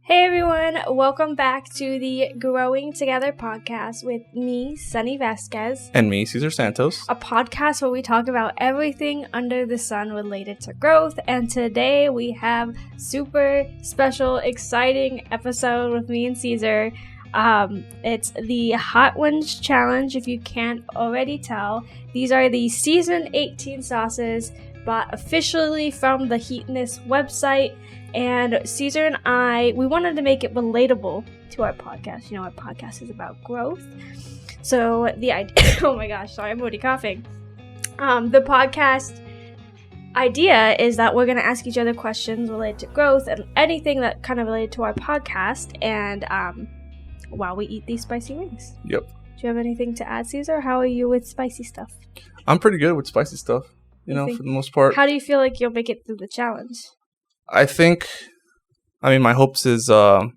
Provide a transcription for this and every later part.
Hey everyone, welcome back to the Growing Together podcast with me, Sonny Vasquez. And me, Cesar Santos. A podcast where we talk about everything under the sun related to growth. And today we have super special, exciting episode with me and Cesar. It's the Hot Ones Challenge, if you can't already tell. These are the Season 18 sauces bought officially from the Heatness website. And Cesar and I, we wanted to make it relatable to our podcast. You know, our podcast is about growth. So the idea, oh my gosh, sorry, I'm already coughing. The podcast idea is that we're going to ask each other questions related to growth and anything that kind of related to our podcast. And while we eat these spicy wings. Yep. Do you have anything to add, Cesar? How are you with spicy stuff? I'm pretty good with spicy stuff, you know, for the most part. How do you feel like you'll make it through the challenge? I think, my hopes is to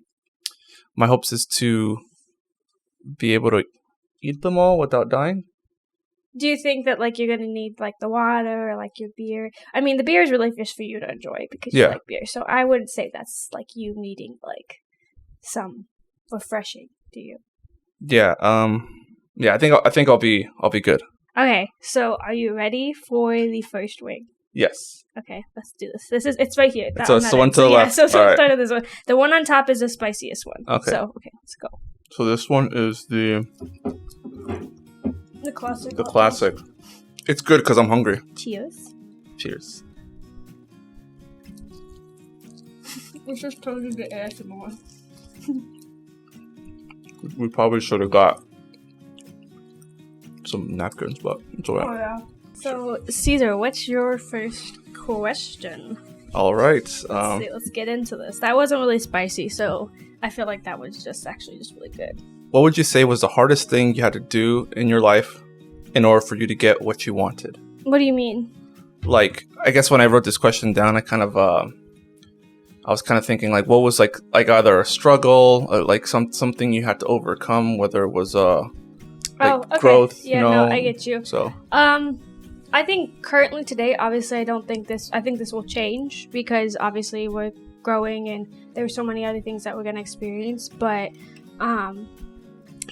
be able to eat them all without dying. Do you think that, like, you're going to need, like, the water or, like, your beer? I mean, the beer is really just for you to enjoy because you like beer. So I wouldn't say that's, like, you needing, like, some refreshing, do you? Yeah, I think I'll be good. Okay, so are you ready for the first wing? Yes. Okay, let's do this. It's right here. So it's the one to the left. So let's start with this one. The one on top is the spiciest one. Okay. So, let's go. So this one is the classic. The classic. It's good because I'm hungry. Cheers. Cheers. It's just totally the ASMR. We probably should have got some napkins, but it's alright. Oh, yeah. So, Cesar, what's your first question? All right. Let's get into this. That wasn't really spicy, so I feel like that was just really good. What would you say was the hardest thing you had to do in your life in order for you to get what you wanted? What do you mean? Like, I guess when I wrote this question down, I was kind of thinking, like, what was like either a struggle or like something you had to overcome, whether it was growth. Yeah, you know? no, I get you. So, I think currently today, obviously, I think this will change because obviously we're growing and there's so many other things that we're going to experience. But when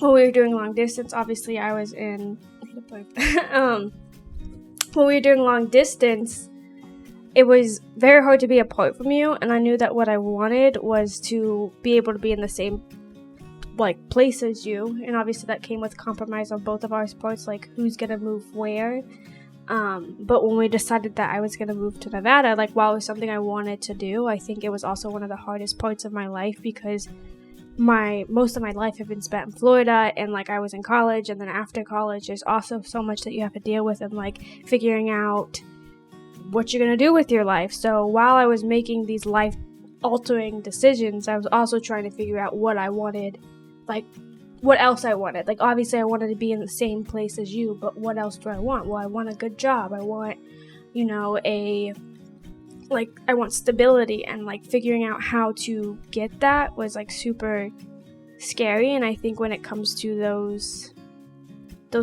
we were doing long distance, obviously I was in, when we were doing long distance, it was very hard to be apart from you. And I knew that what I wanted was to be able to be in the same like place as you. And obviously that came with compromise on both of our parts, like who's going to move where. But when we decided that I was going to move to Nevada, like while it was something I wanted to do, I think it was also one of the hardest parts of my life because most of my life had been spent in Florida and like I was in college, and then after college there's also so much that you have to deal with and like figuring out what you're going to do with your life. So while I was making these life altering decisions, I was also trying to figure out what I wanted, like what else I wanted. Like, obviously, I wanted to be in the same place as you, but what else do I want? Well, I want a good job. I want, I want stability, and, like, figuring out how to get that was, like, super scary. And I think when it comes to those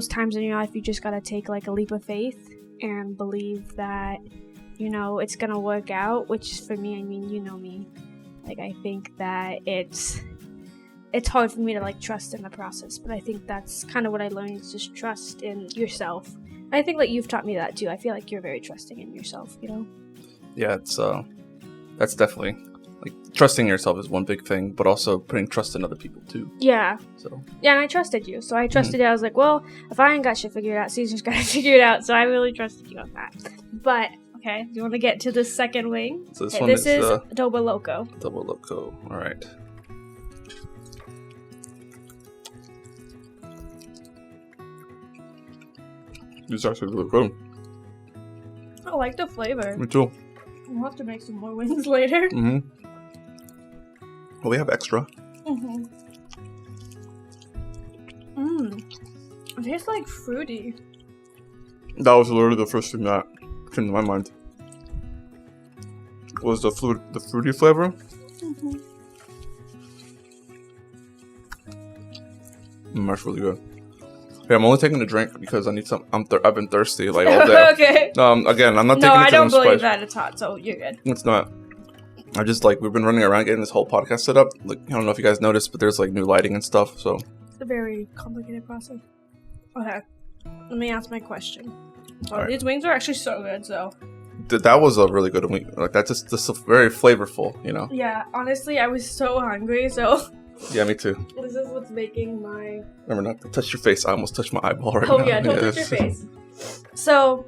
times in your life, you just gotta take, like, a leap of faith and believe that, it's gonna work out, which for me, I mean, you know me. Like, I think that it's hard for me to, like, trust in the process, but I think that's kind of what I learned, is just trust in yourself. And I think that you've taught me that, too. I feel like you're very trusting in yourself, Yeah, that's definitely, like, trusting yourself is one big thing, but also putting trust in other people, too. Yeah. So. Yeah, and I trusted you. So I trusted you. I was like, well, if I ain't got shit figured out, Cesar's got to figure it out. So I really trusted you on that. But, okay, do you want to get to the second wing? So this this is Double Loco. Double Loco, all right. This is actually really good. I like the flavor. Me too. We'll have to make some more wings later. Mm-hmm. Well, we have extra. Mm-hmm. It tastes like fruity. That was literally the first thing that came to my mind. Was the fruity flavor. Mm-hmm. That's really good. Okay, I'm only taking a drink because I need some. I've been thirsty like all day. Okay. Again, I'm not taking it. No, I because don't I'm believe spiced. that it's hot, so you're good. It's not. I just like we've been running around getting this whole podcast set up. Like I don't know if you guys noticed, but there's like new lighting and stuff. So it's a very complicated process. Okay, let me ask my question. Oh, these wings are actually so good. So that was a really good wing. Like that's just very flavorful, you know. Yeah, honestly, I was so hungry. So yeah, me too. This is what's making my. Remember not to touch your face. I almost touched my eyeball right now. Oh yeah, don't touch your face. So,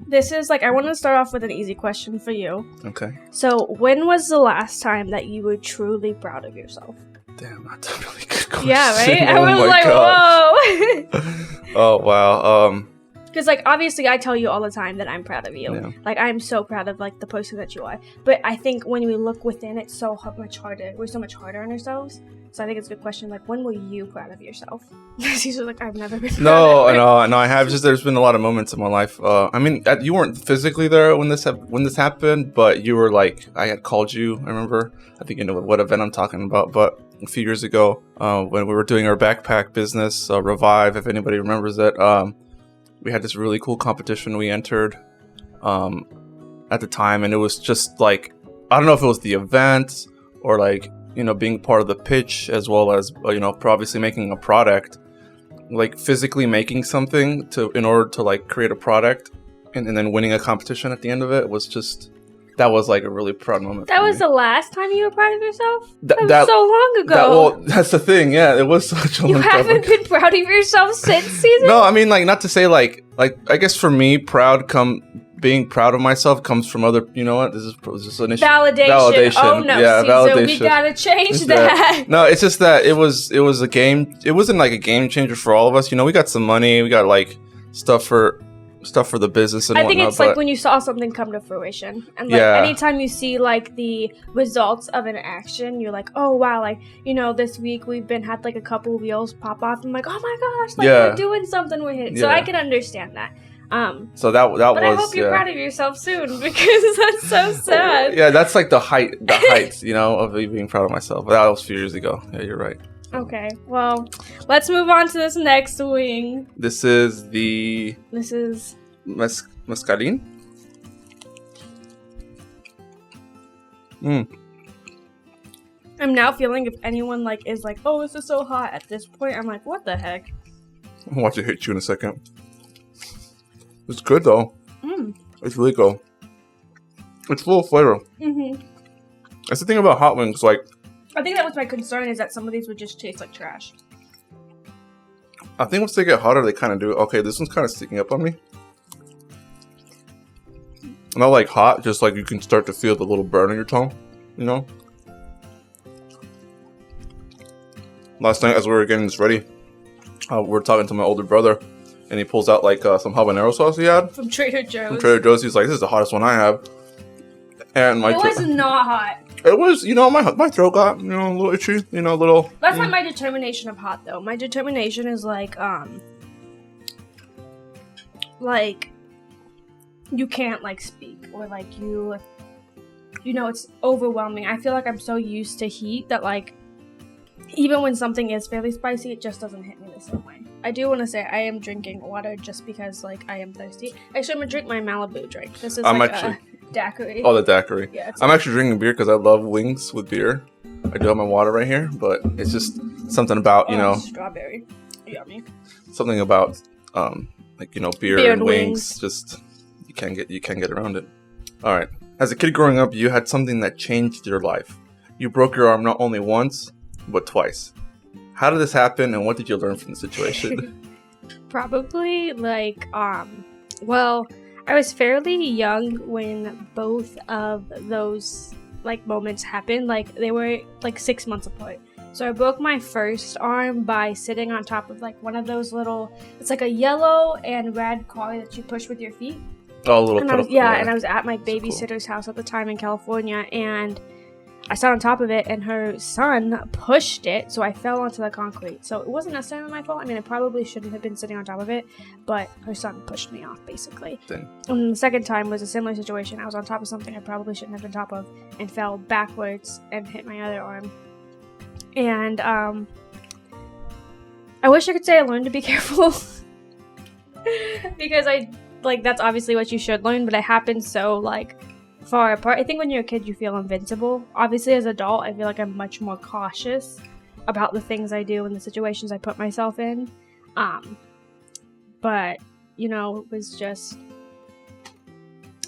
this is like I want to start off with an easy question for you. Okay. So, when was the last time that you were truly proud of yourself? Damn, that's a really good question. Yeah, right? Oh I was like, whoa. Oh, wow. Because, like, obviously I tell you all the time that I'm proud of you. Yeah. Like, I'm so proud of, like, the person that you are. But I think when we look within, it's so much harder. We're so much harder on ourselves. So I think it's a good question. Like, when were you proud of yourself? She's like, I've never been proud of it. No, I have. Just there's been a lot of moments in my life. I mean, you weren't physically there when this happened, but you were like, I had called you. I remember. I think you know what event I'm talking about. But a few years ago, when we were doing our backpack business, Revive, if anybody remembers it, we had this really cool competition we entered at the time, and it was just like I don't know if it was the event or like. You know, being part of the pitch as well as, you know, obviously making a product, like physically making something in order to like create a product and then winning a competition at the end of it was just, that was like a really proud moment. That was the last time you were proud of yourself? That was so long ago. That's the thing. Yeah, it was such a long time. You haven't been proud of yourself since season? No, I mean, like, not to say like, I guess for me, being proud of myself comes from other, you know what? This is an issue. Validation. Oh no, yeah, validation. We gotta change that. No, it's just that it was a game. It wasn't like a game changer for all of us. You know, we got some money. We got like stuff for the business and whatnot. I think it's like when you saw something come to fruition, and like anytime you see like the results of an action, you're like, oh wow, like you know, this week we've had like a couple wheels pop off. I'm like, oh my gosh, like we're doing something with it. So I can understand that. So that but was. I hope you're proud of yourself soon because that's so sad. Yeah, that's like the heights, you know, of me being proud of myself. But that was a few years ago. Yeah, you're right. Okay, well, let's move on to this next wing. This is Mascarine. I'm now feeling if anyone like is like, oh, this is so hot at this point. I'm like, what the heck? I'll watch it hit you in a second. It's good though. It's really good. It's full of flavor. That's the thing about hot wings. Like, I think that was my concern is that some of these would just taste like trash. I think once they get hotter, they kind of do. Okay, this one's kind of sticking up on me. Not like hot, just like you can start to feel the little burn on your tongue. You know. Last night, as we were getting this ready, we were talking to my older brother. And he pulls out like some habanero sauce he had from Trader Joe's. He's like, "This is the hottest one I have." And it was not hot. It was, you know, my throat got, you know, a little itchy, you know, a little. That's not my determination of hot though. My determination is like you can't like speak or like you know it's overwhelming. I feel like I'm so used to heat that like even when something is fairly spicy, it just doesn't hit me the same way. I do want to say I am drinking water just because, like, I am thirsty. Actually, I'm going to drink my Malibu drink. This is a daiquiri. Oh, the daiquiri. Yeah, I'm actually drinking beer because I love wings with beer. I do have my water right here, but it's just something about, you know... Strawberry. Yummy. Something about, like, you know, beer and wings. Just, you can't get around it. All right. As a kid growing up, you had something that changed your life. You broke your arm not only once, but twice. How did this happen, and what did you learn from the situation? Probably, like, well, I was fairly young when both of those, like, moments happened. Like, they were, like, 6 months apart. So I broke my first arm by sitting on top of, like, one of those little, it's like a yellow and red collar that you push with your feet. Oh, a little pedal. And I was at my babysitter's house at the time in California, and I sat on top of it, and her son pushed it, so I fell onto the concrete. So it wasn't necessarily my fault. I mean, I probably shouldn't have been sitting on top of it, but her son pushed me off, basically. Dang. And the second time was a similar situation. I was on top of something I probably shouldn't have been on top of, and fell backwards and hit my other arm. And, I wish I could say I learned to be careful. Because that's obviously what you should learn, but it happened so, like, far apart. I think when you're a kid, you feel invincible. Obviously, as an adult, I feel like I'm much more cautious about the things I do and the situations I put myself in. But, you know, it was just,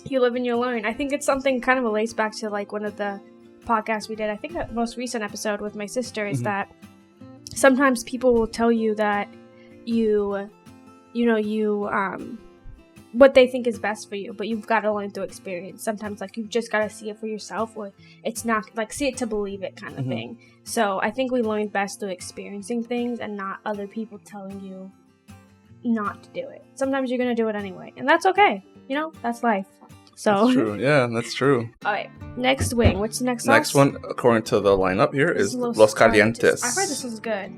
you live and you learn. I think it's something kind of relates back to, like, one of the podcasts we did. I think the most recent episode with my sister is that sometimes people will tell you that what they think is best for you, but you've got to learn through experience. Sometimes, like, you've just got to see it for yourself, or it's not, like, see it to believe it kind of thing. So I think we learn best through experiencing things and not other people telling you not to do it. Sometimes you're going to do it anyway, and that's okay. You know, that's life. So that's true. Yeah, that's true. All right, next wing. What's the next sauce? Next one, according to the lineup here, is Los Calientes. I've heard this one's good.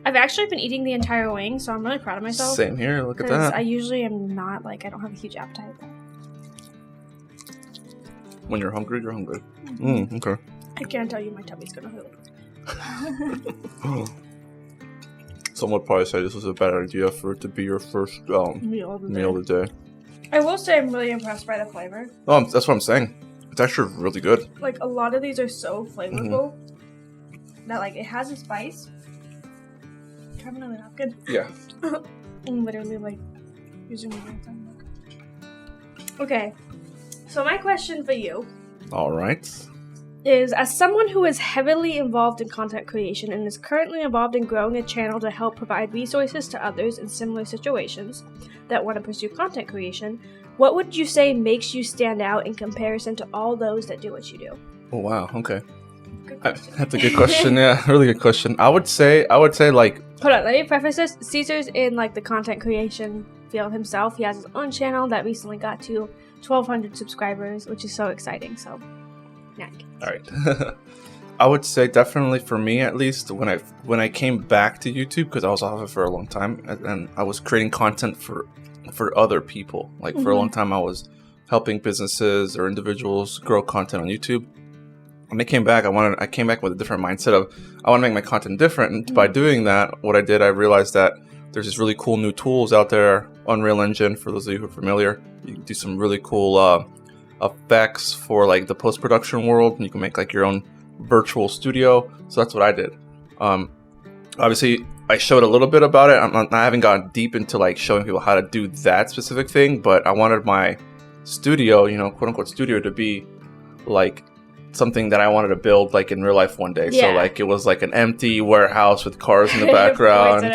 I've actually been eating the entire wing, so I'm really proud of myself. Same here. Look at that. I usually am not, like, I don't have a huge appetite. When you're hungry, you're hungry. Okay. I can't tell you my tummy's gonna hurt. Someone would probably say this was a bad idea for it to be your first meal of the day. I will say I'm really impressed by the flavor. Oh, that's what I'm saying. It's actually really good. Like, a lot of these are so flavorful that, like, it has a spice. Have another napkin. Yeah. I'm literally, like, using my time. Okay. So my question for you. All right. Is, as someone who is heavily involved in content creation and is currently involved in growing a channel to help provide resources to others in similar situations that want to pursue content creation, what would you say makes you stand out in comparison to all those that do what you do? Oh, wow. Okay. That's a good question. Yeah, really good question. I would say like. Hold on, let me preface this. Caesar's in, like, the content creation field himself. He has his own channel that recently got to 1,200 subscribers, which is so exciting. So, yeah. All right. I would say definitely for me, at least, when I came back to YouTube, because I was off it for a long time, and I was creating content for other people. Like, for a long time, I was helping businesses or individuals grow content on YouTube. When I came back, I came back with a different mindset of I want to make my content different. And by doing that, what I did, I realized that there's these really cool new tools out there. Unreal Engine, for those of you who are familiar, you can do some really cool effects for, like, the post-production world, and you can make, like, your own virtual studio. So that's what I did. Obviously, I showed a little bit about it. I haven't gone deep into, like, showing people how to do that specific thing, but I wanted my studio, you know, quote unquote studio, to be like something that I wanted to build, like, in real life one day. Yeah. So, like, it was like an empty warehouse with cars in the background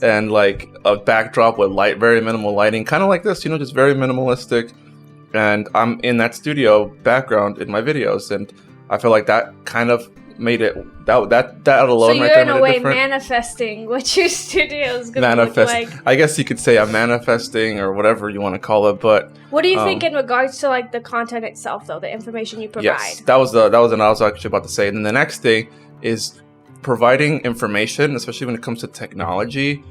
and, like, a backdrop with very minimal lighting, kind of like this, you know, just very minimalistic. And I'm in that studio background in my videos, and I feel like that kind of made it that alone right there. So you're in a way manifesting what your studio is going to look like. I guess you could say I'm manifesting, or whatever you want to call it. But what do you think in regards to, like, the content itself, though, the information you provide? Yes, that was what I was actually about to say. And then the next thing is providing information, especially when it comes to technology,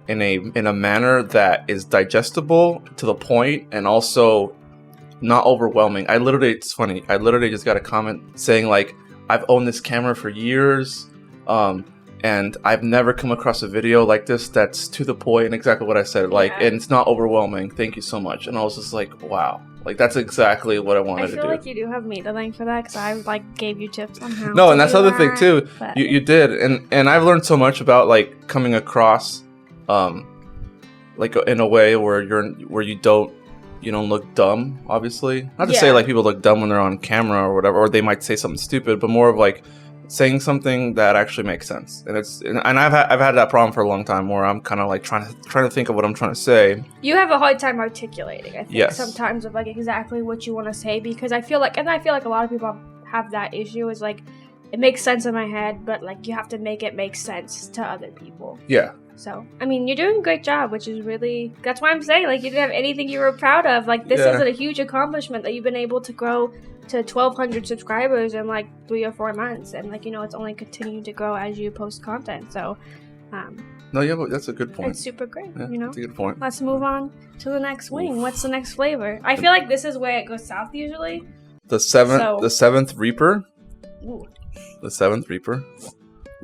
in a manner that is digestible, to the point, and also not overwhelming. It's funny. I literally just got a comment saying, like, I've owned this camera for years, and I've never come across a video like this that's to the point, and exactly what I said. Like, and it's not overwhelming. Thank you so much. And I was just like, wow. Like, that's exactly what I wanted to do. I feel like you do have me to thank for that, because I, like, gave you tips on how No, and that's the other thing, too. You did. And I've learned so much about, like, coming across, like, in a way where you don't look dumb, obviously. Not to say, like, people look dumb when they're on camera or whatever, or they might say something stupid, but more of, like, saying something that actually makes sense. And I've had that problem for a long time, where I'm kind of, like, trying to think of what I'm trying to say. You have a hard time articulating, I think, sometimes, of, like, exactly what you want to say, because I feel like a lot of people have that issue, is, like, it makes sense in my head, but, like, you have to make it make sense to other people. Yeah. So, I mean, you're doing a great job, which is really, that's why I'm saying, like, you didn't have anything you were proud of. Like, this is a huge accomplishment that you've been able to grow to 1,200 subscribers in, like, 3 or 4 months. And, like, you know, it's only continuing to grow as you post content. So, no, yeah, but that's a good point. It's super great, you know? That's a good point. Let's move on to the next wing. What's the next flavor? I feel like this is where it goes south usually. The seventh Reaper. Ooh. The seventh Reaper.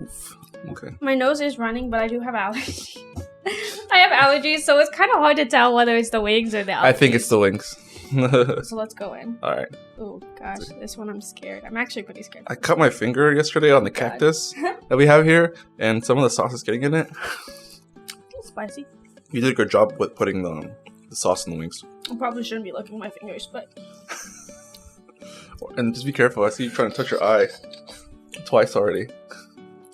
Oof. Okay. My nose is running, but I do have allergies. I have allergies, so it's kind of hard to tell whether it's the wings or the allergies. I think it's the wings. So let's go in. All right. Oh gosh, this one I'm scared. I'm actually pretty scared. I cut my finger yesterday on the cactus that we have here, and some of the sauce is getting in it. Spicy. You did a good job with putting the sauce in the wings. I probably shouldn't be licking my fingers, but... And just be careful. I see you trying to touch your eye twice already.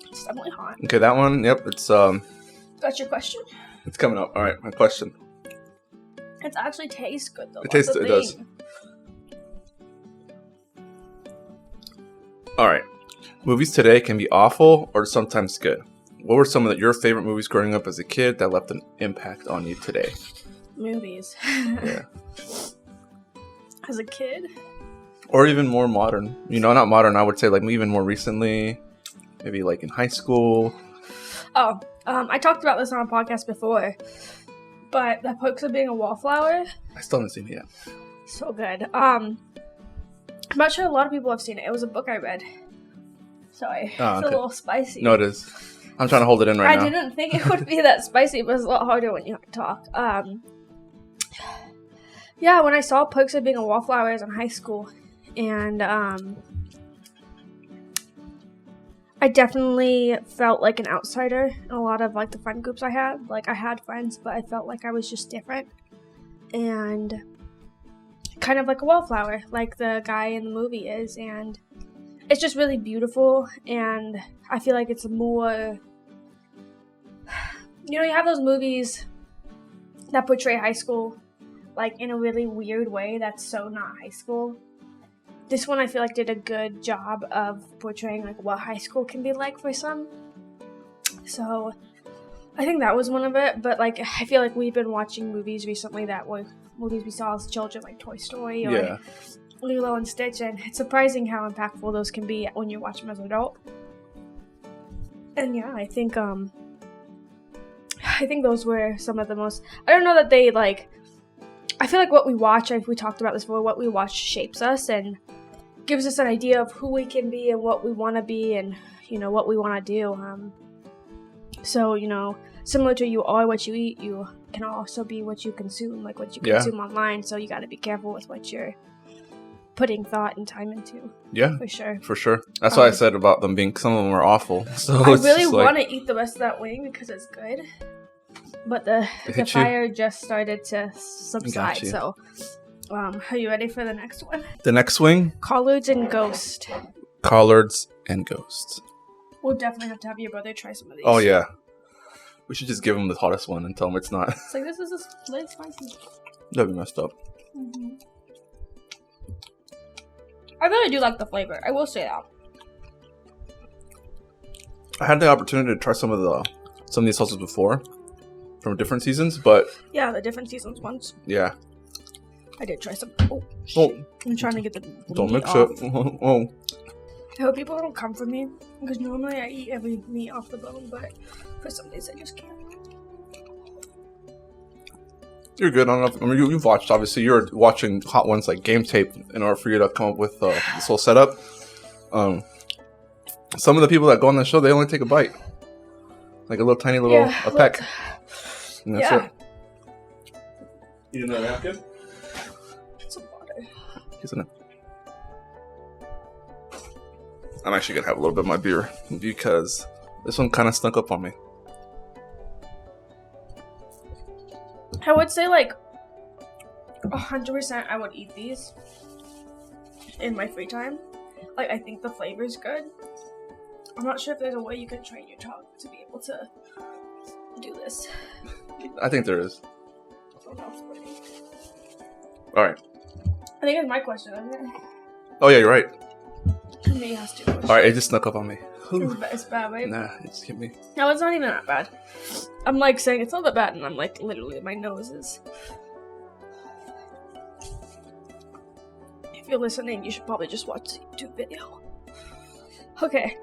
It's definitely hot. Okay, that one. Yep, it's That's your question? It's coming up. All right, my question. It actually tastes good though. It does. All right. Movies today can be awful or sometimes good. What were some of your favorite movies growing up as a kid that left an impact on you today? Movies. Yeah. As a kid? Or even more modern. You know, not modern, I would say like even more recently. Maybe like in high school. Oh, I talked about this on a podcast before. But The Perks of Being a Wallflower. I still haven't seen it yet. So good. I'm not sure a lot of people have seen it. It was a book I read. Sorry. It's a little spicy. No, it is. I'm trying to hold it in now. I didn't think it would be that spicy, but it's a lot harder when you talk. Yeah, when I saw Perks of Being a Wallflower, I was in high school. And I definitely felt like an outsider in a lot of like the friend groups I had. Like I had friends, but I felt like I was just different. And kind of like a wallflower, like the guy in the movie is. And it's just really beautiful. And I feel like it's more... You know, you have those movies that portray high school like in a really weird way that's so not high school. This one I feel like did a good job of portraying like what high school can be like for some. So I think that was one of it. But like I feel like we've been watching movies recently that were movies we saw as children, like Toy Story or Lilo and Stitch, and it's surprising how impactful those can be when you watch them as an adult. And yeah, I think those were some of the most... I don't know that they like... I feel like what we watch, we talked about this before, what we watch shapes us and gives us an idea of who we can be and what we want to be and, you know, what we want to do. So, you know, similar to you are what you eat, you can also be what you consume, like what you consume online. So you got to be careful with what you're putting thought and time into. Yeah. For sure. For sure. That's why I said about them being, some of them are awful. So I really want to eat the rest of that wing because it's good. But the fire just started to subside, so are you ready for the next one? The next wing? Collards and Ghost. Collards and Ghost. We'll definitely have to have your brother try some of these. Oh, yeah. We should just give him the hottest one and tell him it's not. It's like, this is a little spicy. That'd be messed up. Mm-hmm. I really do like the flavor. I will say that. I had the opportunity to try some of these sauces before. From different seasons, but... Yeah, the different seasons ones. Yeah. I did try some... Oh, shit. I'm trying to get the... Don't mix it. Oh. I hope people don't come for me, because normally I eat every meat off the bone, but for some days I just can't. You're good. I don't know. You've watched, obviously. You're watching Hot Ones like game tape in order for you to come up with this whole setup. Some of the people that go on the show, they only take a bite. Like a little tiny little peck. And that's it. You didn't know that napkin? Some water. Isn't it? I'm actually going to have a little bit of my beer because this one kind of snuck up on me. I would say like 100% I would eat these in my free time. Like I think the flavor is good. I'm not sure if there's a way you can train your tongue to be able to do this. I think there is. Alright. I think it's my question, isn't it? Oh yeah, you're right. Me has two questions. Alright, it just snuck up on me. It's bad, right? Nah, it just hit me. No, it's not even that bad. I'm like saying it's not that bad, and I'm like literally my nose is... If you're listening, you should probably just watch the YouTube video. Okay,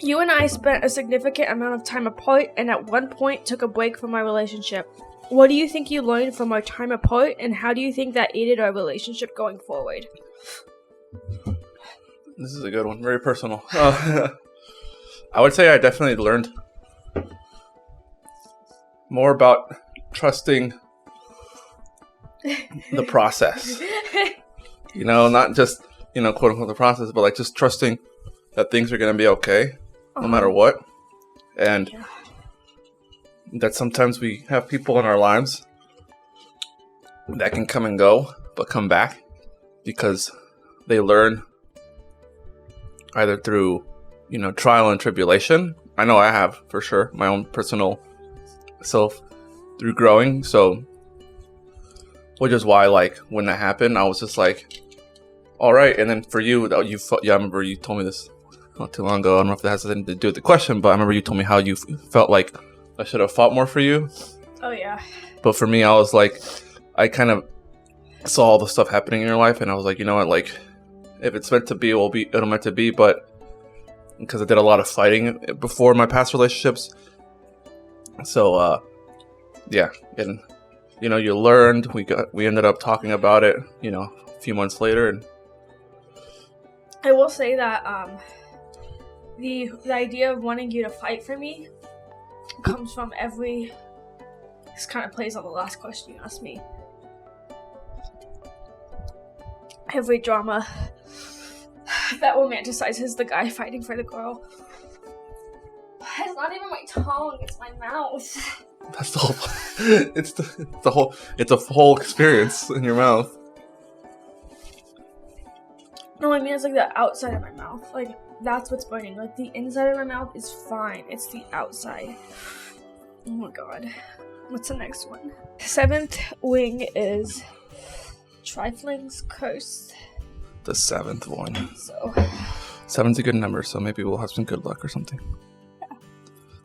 you and I spent a significant amount of time apart and at one point took a break from our relationship. What do you think you learned from our time apart and how do you think that aided our relationship going forward? This is a good one. Very personal. I would say I definitely learned more about trusting the process. You know, not just, you know, quote unquote the process, but like just trusting that things are going to be okay no matter what. And that sometimes we have people in our lives that can come and go, but come back because they learn either through, you know, trial and tribulation. I know I have, for sure, my own personal self through growing. So, which is why, like, when that happened, I was just like, all right. And then for you, I remember you told me this not too long ago. I don't know if that has anything to do with the question, but I remember you told me how you felt like I should have fought more for you. Oh, yeah. But for me, I was like, I kind of saw all the stuff happening in your life, and I was like, you know what, like, if it's meant to be, it'll meant to be. But because I did a lot of fighting before my past relationships, so yeah, and you know, you learned. We ended up talking about it, you know, a few months later, and I will say that the idea of wanting you to fight for me comes from this kind of plays on the last question you asked me. Every drama that romanticizes the guy fighting for the girl. It's not even my tongue, it's my mouth. That's the whole. It's a whole experience in your mouth. No, I mean it's like the outside of my mouth. Like that's what's burning. Like the inside of my mouth is fine. It's the outside. Oh my god. What's the next one? 7th wing is Triflings Curse. The 7th one. So 7's a good number, so maybe we'll have some good luck or something. Yeah.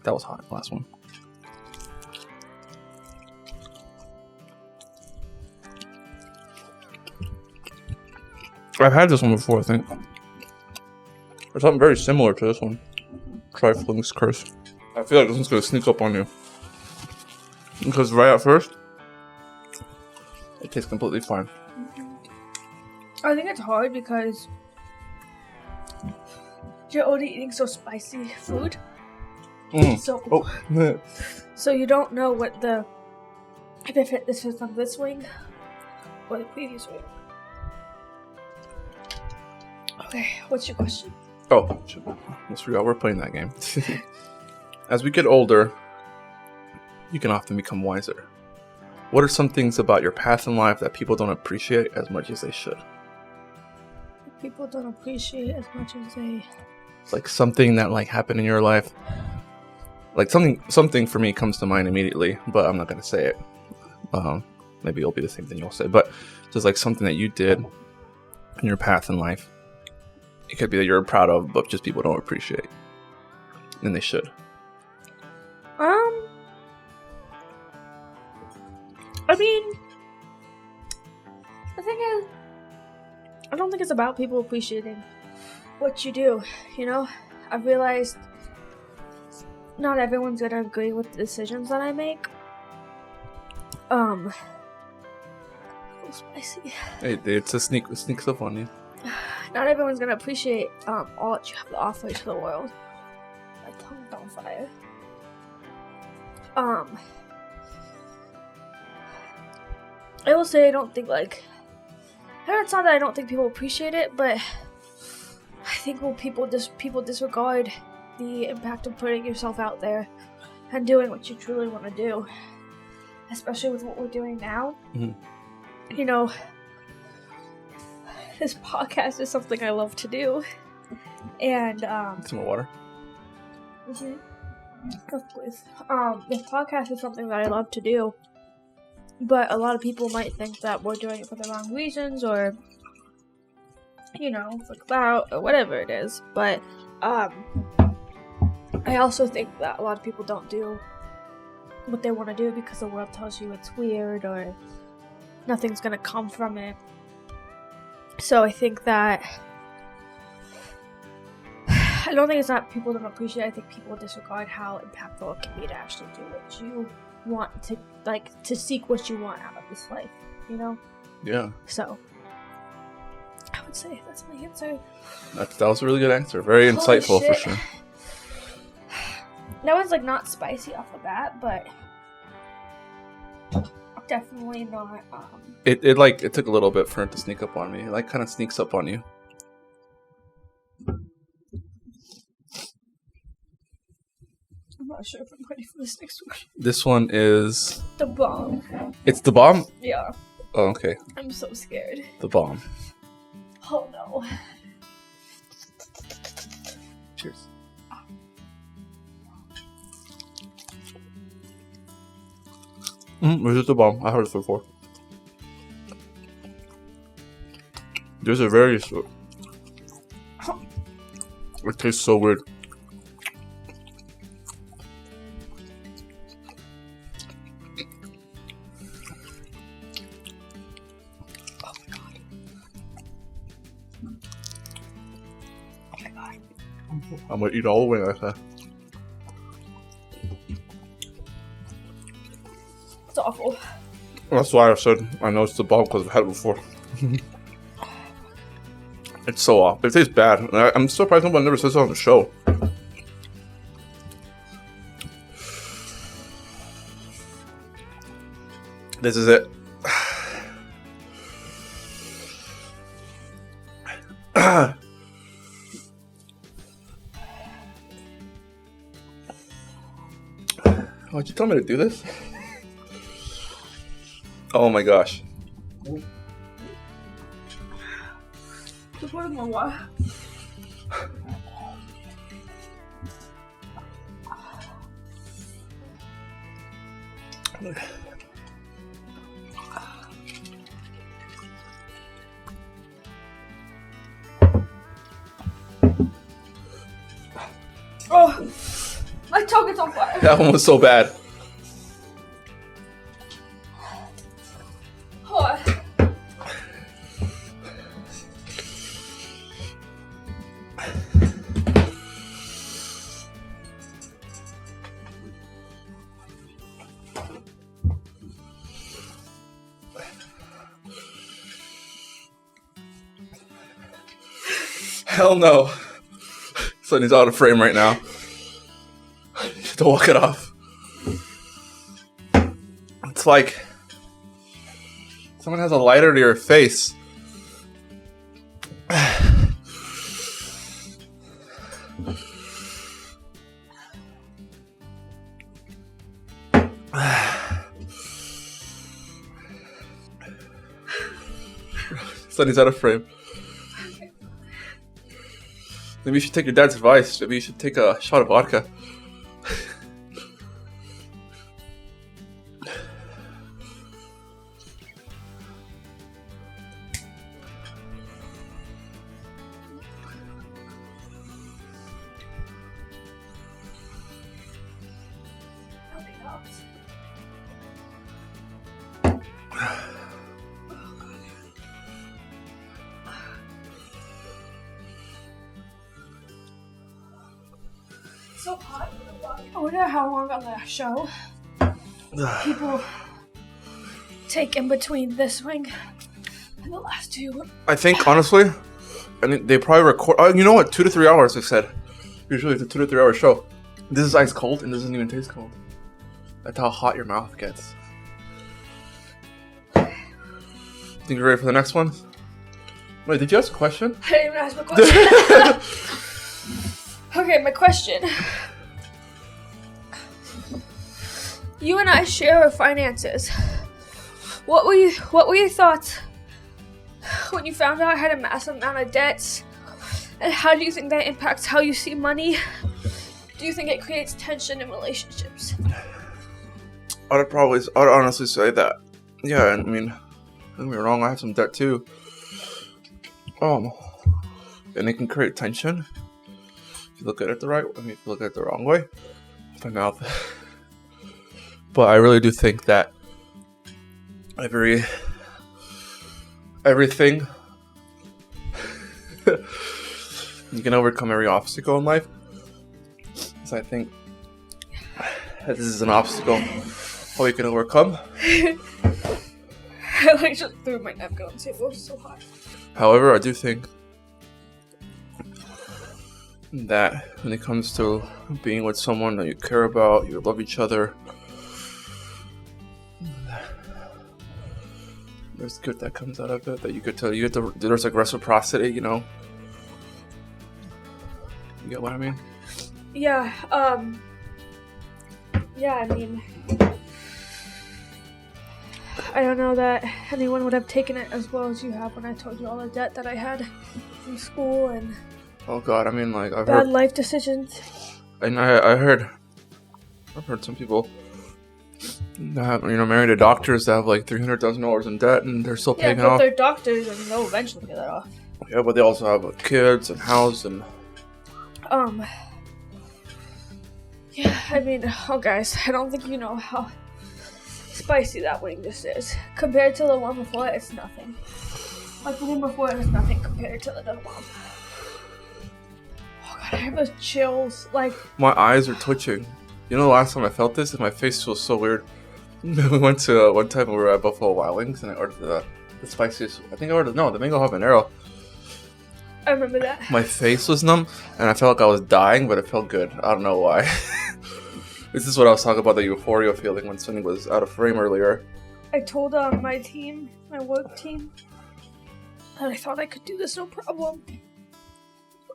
That was hot, last one. I've had this one before, I think. There's something very similar to this one. Triflings Curse. I feel like this one's going to sneak up on you. Because right at first, it tastes completely fine. I think it's hard because you're already eating so spicy food. So you don't know what if this is from this wing or the previous wing. Okay, what's your question? Oh, let's forget we're playing that game. As we get older, you can often become wiser. What are some things about your path in life that people don't appreciate as much as they should? People don't appreciate as much as they... Like something that like happened in your life. Like something for me comes to mind immediately, but I'm not going to say it. Maybe it'll be the same thing you'll say. But just like something that you did in your path in life. It could be that you're proud of, but just people don't appreciate. And they should. I mean, the thing is, I don't think it's about people appreciating what you do, you know? I've realized not everyone's gonna agree with the decisions that I make. So spicy. Hey, it's a sneaks up on you. Not everyone's gonna appreciate all that you have to offer to the world. My tongue's on fire. I will say I don't think it's not that I don't think people appreciate it, but I think when people disregard the impact of putting yourself out there and doing what you truly want to do, especially with what we're doing now. Mm-hmm. You know, this podcast is something I love to do, and some more water. Mm-hmm. Oh, please. This podcast is something that I love to do, but a lot of people might think that we're doing it for the wrong reasons, or you know, for clout or whatever it is. But I also think that a lot of people don't do what they want to do because the world tells you it's weird or nothing's gonna come from it. So I think that I don't think it's not people don't appreciate it. I think people disregard how impactful it can be to actually do what you want to seek what you want out of this life, you know? Yeah. So I would say that's my answer. That was a really good answer. Very insightful for sure. That one's not spicy off the bat, but definitely not. It took a little bit for it to sneak up on me. It like kind of sneaks up on you. I'm not sure if I'm ready for this next one. This one is The bomb. It's the bomb? Yeah. Oh, okay. I'm so scared. The bomb. Oh no. Cheers. This is the bomb. I heard it before. These are very sweet. It tastes so weird. Oh my god. Oh my god. I'm gonna eat all the way like that. It's awful. That's why I said I know it's the bomb because I've had it before. It's so off. It tastes bad. I'm surprised nobody never says it on the show. This is it. Why'd you tell me to do this? Oh my gosh. Just want more water. Oh, my tongue is on fire. That one was so bad. Oh. Hell no. Sonny's out of frame right now. You have to walk it off. It's like someone has a lighter to your face. Sonny's out of frame. Maybe you should take your dad's advice. Maybe you should take a shot of vodka. So hot. I wonder how long on the show people take in between this swing and the last two. I think, honestly, they probably record. Oh, you know what? 2 to 3 hours, they said. Usually it's a 2 to 3 hour show. This is ice cold and doesn't even taste cold. That's how hot your mouth gets. Think you're ready for the next one? Wait, did you ask a question? I didn't even ask my question. Okay, my question. You and I share our finances. What were your thoughts when you found out I had a massive amount of debts? And how do you think that impacts how you see money? Do you think it creates tension in relationships? I'd honestly say that. Yeah, I mean, don't get me wrong, I have some debt too. And it can create tension. If you look at it the right way, if you look at it the wrong way, my mouth. But I really do think that everything you can overcome every obstacle in life. So I think that this is an obstacle all you can overcome. I just threw my napkin on the table. It was so hot. However, I do think that when it comes to being with someone that you care about, you love each other, there's good that comes out of it. That you get to. There's like reciprocity, you know. You get what I mean? Yeah. Yeah. I mean, I don't know that anyone would have taken it as well as you have when I told you all the debt that I had from school and. Oh God! I mean, like I've bad heard life decisions. And I've heard some people that have, married to doctors that have like $300,000 in debt and they're still paying it off. Yeah, but they're doctors and they'll eventually pay that off. Yeah, but they also have kids and house and. Yeah, I mean, oh guys, I don't think you know how spicy that wing just is. Compared to the one before, it's nothing. Like the one before, it's nothing compared to the other one. I have those chills, like... My eyes are twitching. You know the last time I felt this? And my face feels so weird. We went to, one time we were at Buffalo Wild Wings and I ordered the spiciest... I think I ordered, the mango habanero. I remember that. My face was numb and I felt like I was dying, but it felt good. I don't know why. This is what I was talking about, the euphoria feeling when Sonny was out of frame earlier. I told my team, my work team, that I thought I could do this no problem.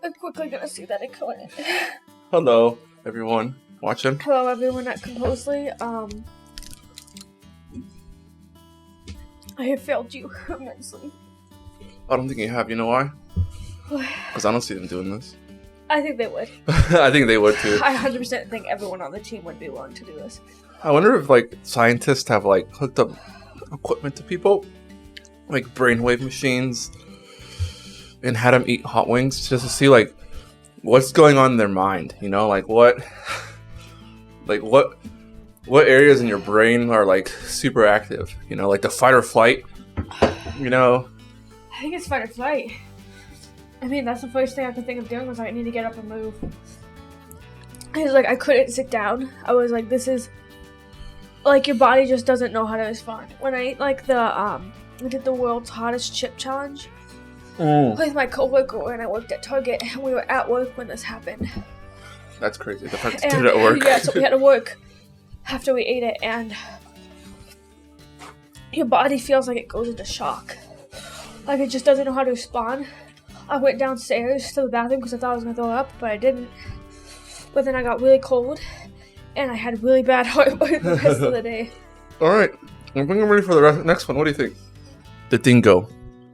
I'm quickly gonna see that I couldn't. Hello, everyone watching. Hello, everyone at Composely. I have failed you immensely. I don't think you have. You know why? Because I don't see them doing this. I think they would. I think they would too. I 100% think everyone on the team would be willing to do this. I wonder if like scientists have like hooked up equipment to people, like brainwave machines. And had them eat hot wings just to see like what's going on in their mind, like what areas in your brain are like super active, like the fight or flight, I think it's fight or flight. I mean, that's the first thing I could think of doing was like, I need to get up and move. I was like, I couldn't sit down. I was like, this is like your body just doesn't know how to respond. When I ate like I did the world's hottest chip challenge. With my coworker and I worked at Target and we were at work when this happened. That's crazy. The fact that you did it at work. Yeah, so we had to work after we ate it and your body feels like it goes into shock. Like it just doesn't know how to respond. I went downstairs to the bathroom because I thought I was going to throw up, but I didn't. But then I got really cold and I had really bad heartburn the rest of the day. Alright, I think I'm ready for the next one. What do you think? The dingo.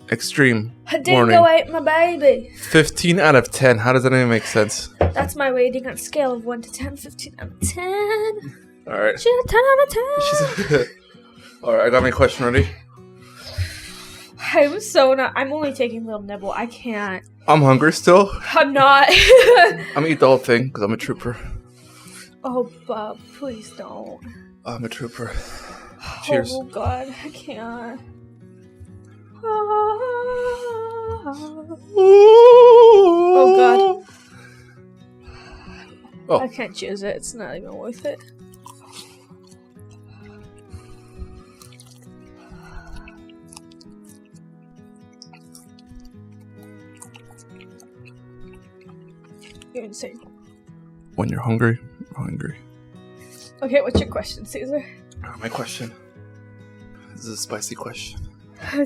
Extreme warning. Dingo ate my baby. 15 out of 10. How does that even make sense? That's my rating on a scale of 1 to 10. 15 out of 10. Alright. She's a 10 out of 10. Alright, I got my question ready. I'm only taking a little nibble. I can't. I'm hungry still. I'm not. I'm gonna eat the whole thing because I'm a trooper. Oh, Bob, please don't. I'm a trooper. Cheers. Oh, God, I can't. Oh God. Oh. I can't choose it. It's not even worth it. You're insane. When you're hungry, you're hungry. Okay, what's your question, Cesar? My question. This is a spicy question.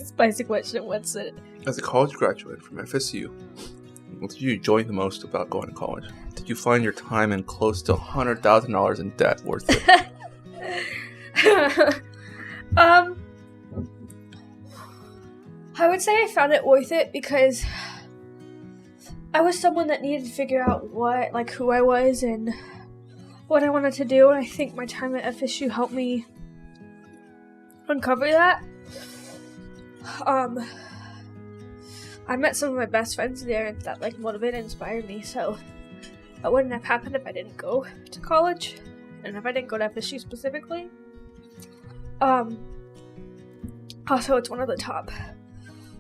Spicy question, what's it? As a college graduate from FSU, what did you enjoy the most about going to college? Did you find your time in close to $100,000 in debt worth it? I would say I found it worth it because I was someone that needed to figure out who I was and what I wanted to do, and I think my time at FSU helped me uncover that. I met some of my best friends there that motivated and inspired me, so that wouldn't have happened if I didn't go to college and if I didn't go to FSU specifically. Also, it's one of the top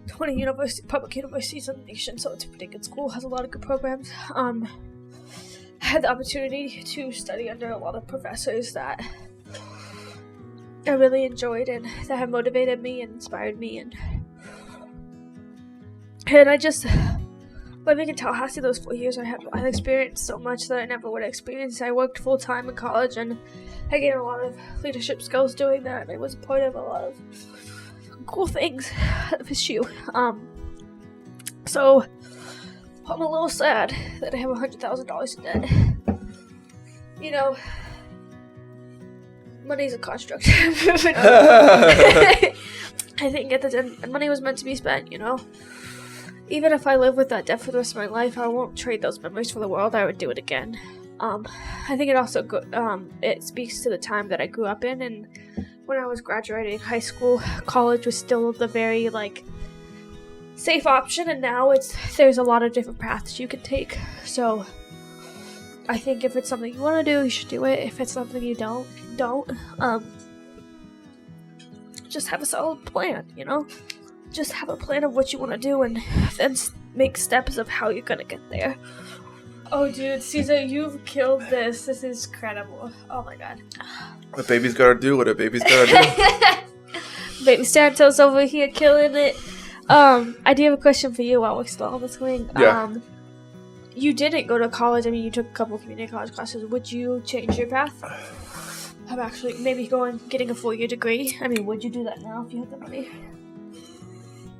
20 public universities in the nation, so it's a pretty good school, has a lot of good programs. I had the opportunity to study under a lot of professors that I really enjoyed and that have motivated me and inspired me, and I just, living in Tallahassee those 4 years, I experienced so much that I never would have experienced. I worked full-time in college and I gained a lot of leadership skills doing that, and I was a part of a lot of cool things of his shoe. So I'm a little sad that I have $100,000 in debt. You know, money's a construct. I think at the end, money was meant to be spent, you know? Even if I live with that debt for the rest of my life, I won't trade those memories for the world. I would do it again. I think it also it speaks to the time that I grew up in, and when I was graduating high school, college was still the very, like, safe option, and now there's a lot of different paths you can take. So I think if it's something you want to do, you should do it. If it's something you don't. Just have a solid plan, you know? Just have a plan of what you want to do, and then make steps of how you're gonna get there. Oh, dude, Cesar, you've killed this. This is incredible. Oh my god. What baby's gotta do what a baby's gotta do. Baby Santos over here killing it. I do have a question for you while we're still on this wing. Yeah. You didn't go to college. I mean, you took a couple of community college classes. Would you change your path? Of actually maybe getting a 4-year degree? I mean, would you do that now if you had the money?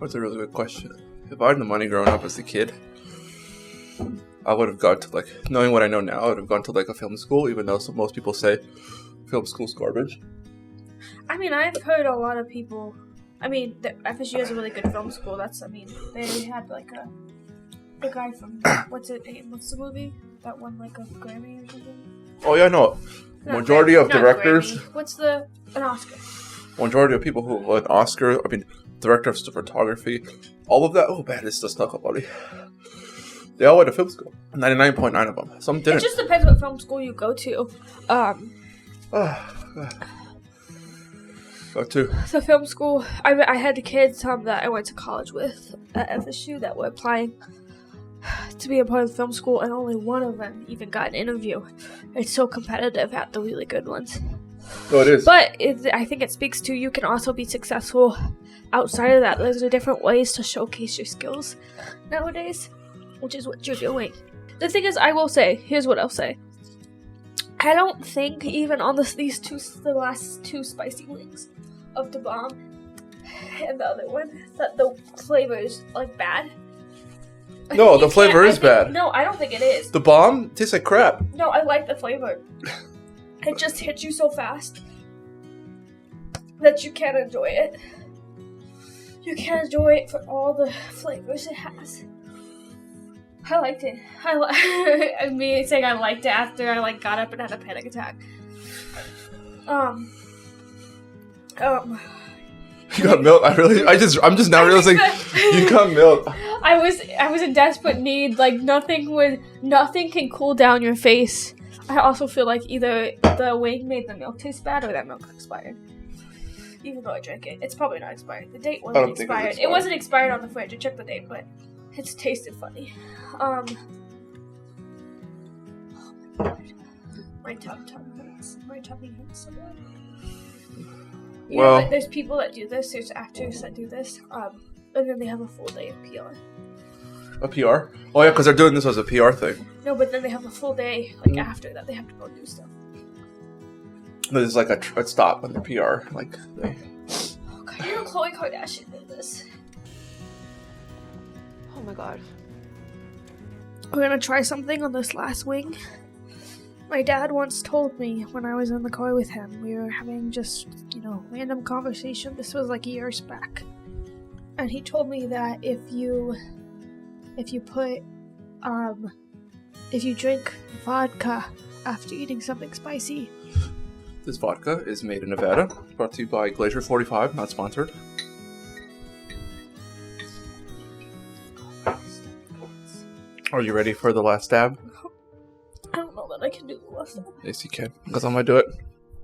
That's a really good question. If I had the money growing up as a kid, I would have gone to, like, knowing what I know now, I would have gone to, like, a film school, even though most people say film school's garbage. I mean, I've heard a lot of people. I mean, the FSU has a really good film school. They had, like, the guy from, what's the movie? That won, like, a Grammy or something? Oh, yeah, no. Majority of directors. What's an Oscar? Majority of people who won an Oscar, I mean, director of photography, all of that. Oh, man, it's just stuck up, buddy. They all went to film school. 99.9 of them. Some didn't. It just depends what film school you go to. Go to. So film school, I had kids that I went to college with at FSU that were applying to be a part of the film school, and only one of them even got an interview. It's so competitive at the really good ones. Oh, it is. But I think it speaks to you can also be successful outside of that. There's different ways to showcase your skills nowadays, which is what you're doing. The thing is, I will say, here's what I'll say. I don't think even on the last two spicy wings of the bomb and the other one, that the flavor is, like, bad. No, the flavor is bad. No, I don't think it is. The bomb tastes like crap. No, I like the flavor. It just hits you so fast that you can't enjoy it. You can't enjoy it for all the flavors it has. I liked it. I mean, saying I liked it after I, like, got up and had a panic attack. You got milk? I'm just now realizing you got milk. I was in desperate need. Like, nothing can cool down your face. I also feel like either the wing made the milk taste bad or that milk expired. Even though I drank it, it's probably not expired. The date wasn't expired. It wasn't expired on the fridge. I checked the date, but it's tasted funny. Oh my god, my tummy hurts. My tummy hurts so bad. Well, there's people that do this. There's actors that do this. And then they have a full day of PR. A PR? Oh yeah, because they're doing this as a PR thing. No, but then they have a full day, like, after that, they have to go do stuff. There's like a stop on the PR, like they. Oh god, you know Khloe Kardashian did this. Oh my god. We're gonna try something on this last wing. My dad once told me when I was in the car with him, we were having just, random conversation. This was like years back. And he told me that if you drink vodka after eating something spicy. This vodka is made in Nevada. Brought to you by Glacier 45, not sponsored. Are you ready for the last stab? I don't know that I can do the last stab. Yes, you can. Because I'm going to do it.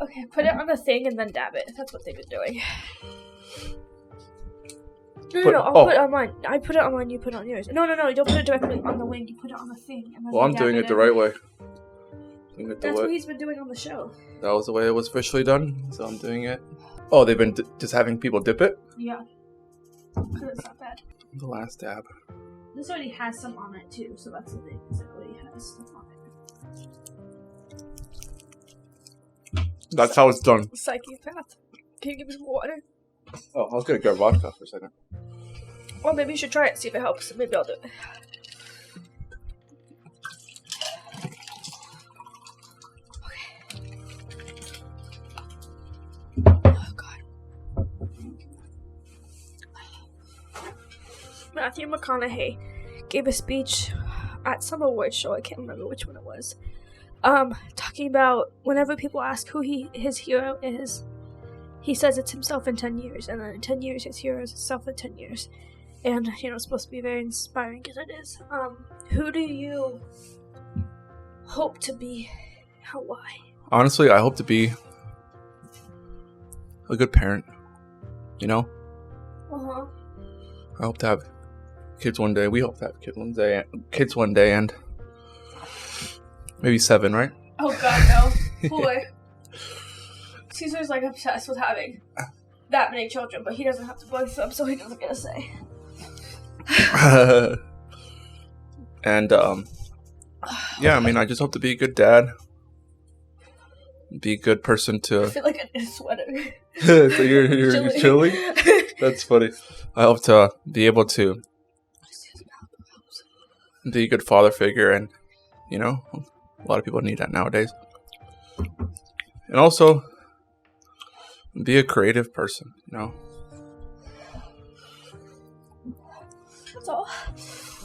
Okay, put it on a thing and then dab it. That's what they've been doing. No, I'll put it on mine. I put it on mine, you put it on yours. No, you don't put it directly on the wing. You put it on the thing. And then I'm doing it the right way. That's what he's been doing on the show. That was the way it was officially done, so I'm doing it. Oh, they've been just having people dip it? Yeah. Because it's not bad. The last dab. This already has some on it, too, so that's the thing. It already has stuff on it. That's how it's done. Psychopath. Can you give me some water? Oh, I was gonna grab vodka for a second. Well, maybe you should try it, see if it helps. Maybe I'll do it. Oh, God. Matthew McConaughey gave a speech at some award show. I can't remember which one it was. Talking about whenever people ask who his hero is, he says it's himself in 10 years, and then in 10 years his hero is himself in 10 years. And, it's supposed to be very inspiring, because it is. Who do you hope to be? How? Why? Honestly, I hope to be a good parent. Uh-huh. I hope to have kids one day. We hope to have kids one day, and maybe 7, right? Oh, God, no. Boy. Cesar's, obsessed with having that many children, but he doesn't have to birth them, so he doesn't get a say. And, yeah, I just hope to be a good dad. Be a good person to... I feel like I need a sweater. So you're chilly? That's funny. I hope to be able to be a good father figure, and, a lot of people need that nowadays. And also, be a creative person, That's all.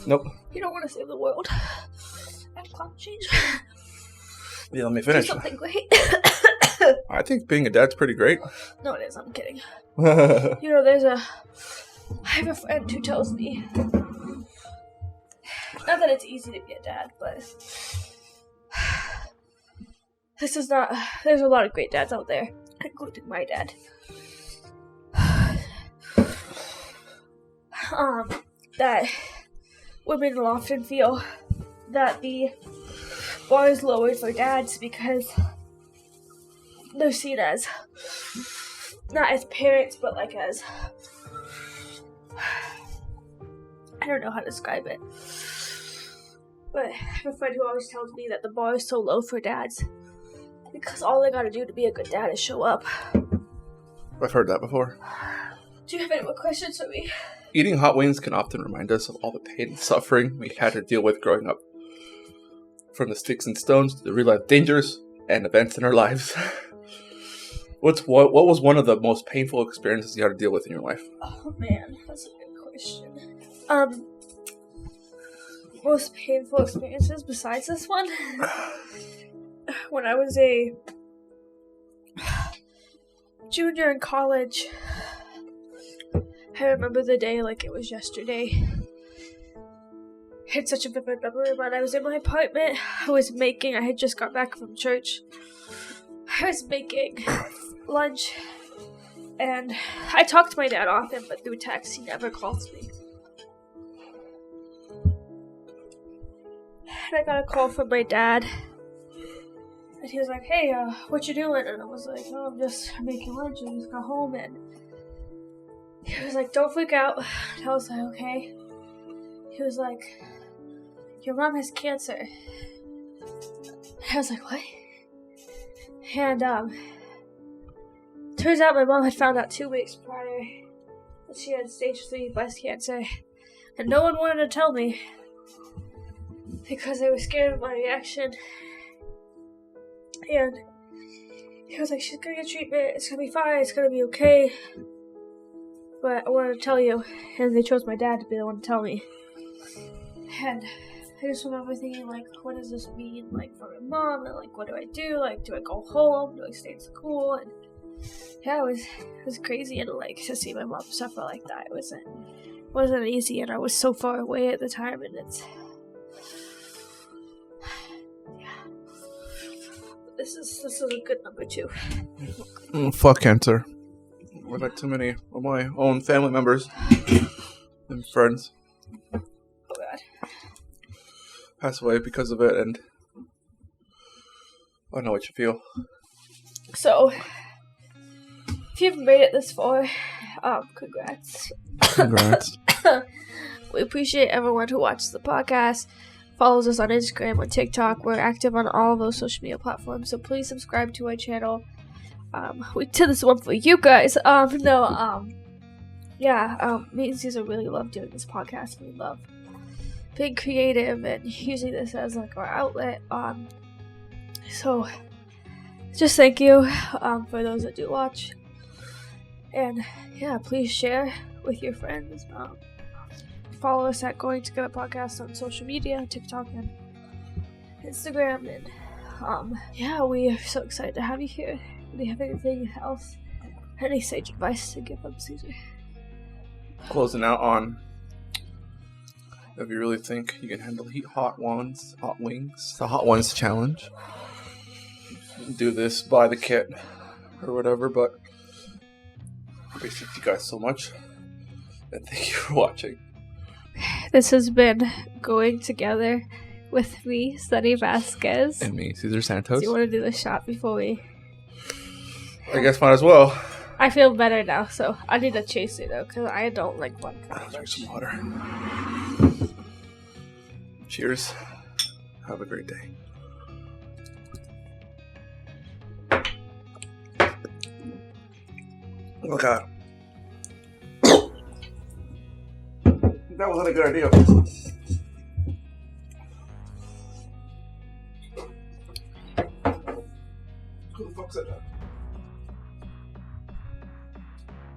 Nope. You don't want to save the world and climate change. Yeah, let me finish. Do something great. I think being a dad's pretty great. No, it is. I'm kidding. I have a friend who tells me, not that it's easy to be a dad, but there's a lot of great dads out there, including my dad. That women will often feel that the bar is lowered for dads because they're seen as, not as parents, but as, I don't know how to describe it, but I have a friend who always tells me that the bar is so low for dads because all they gotta do to be a good dad is show up. I've heard that before. Do you have any more questions for me? Eating hot wings can often remind us of all the pain and suffering we had to deal with growing up. From the sticks and stones to the real-life dangers and events in our lives. What was one of the most painful experiences you had to deal with in your life? Oh man, that's a good question. Most painful experiences besides this one? When I was a junior in college, I remember the day like it was yesterday. I had such a vivid memory, but I was in my apartment. I had just got back from church. I was making lunch, and I talked to my dad often, but through text, he never calls me. And I got a call from my dad, and he was like, "Hey, what you doing?" And I was like, "Oh, I'm just making lunch, and I just got home." And he was like, "Don't freak out." And I was like, "Okay." He was like, "Your mom has cancer." And I was like, "What?" And turns out my mom had found out 2 weeks prior that she had stage 3 breast cancer, and no one wanted to tell me because they were scared of my reaction. And he was like, "She's gonna get treatment, it's gonna be fine, it's gonna be okay, but I wanted to tell you." And they chose my dad to be the one to tell me. And I just remember thinking, like, what does this mean, like, for my mom? And, like, what do I do? Like, do I go home? Do I stay in school? And yeah, it was crazy. And, like, to see my mom suffer like that, it wasn't easy. And I was so far away at the time. And it's, yeah. This is a good number 2. Fuck cancer. I've had too many of my own family members and friends pass away because of it, and I know what you feel. So, if you've made it this far, congrats. Congrats. We appreciate everyone who watches the podcast, follows us on Instagram, on TikTok. We're active on all of those social media platforms, so please subscribe to our channel. we did this one for you guys. Me and Cesar really love doing this podcast. We love being creative and using this as like our outlet. So just thank you for those that do watch, and yeah, please share with your friends. Follow us at Going Together Podcast on social media, TikTok and Instagram, and we are so excited to have you here. Do you have anything else? Any sage advice to give them, Cesar? Closing out on, if you really think you can handle hot wings, the Hot Ones challenge, do this, buy the kit or whatever. But appreciate you guys so much, and thank you for watching. This has been Going Together with me, Sonny Vasquez, and me, Cesar Santos. Do you want to do the shot before we? I guess might as well. I feel better now, so I need to chase it though, because I don't like blood. I'll drink some water. Cheers. Have a great day. Oh God. That wasn't a good idea. Who the fuck said that?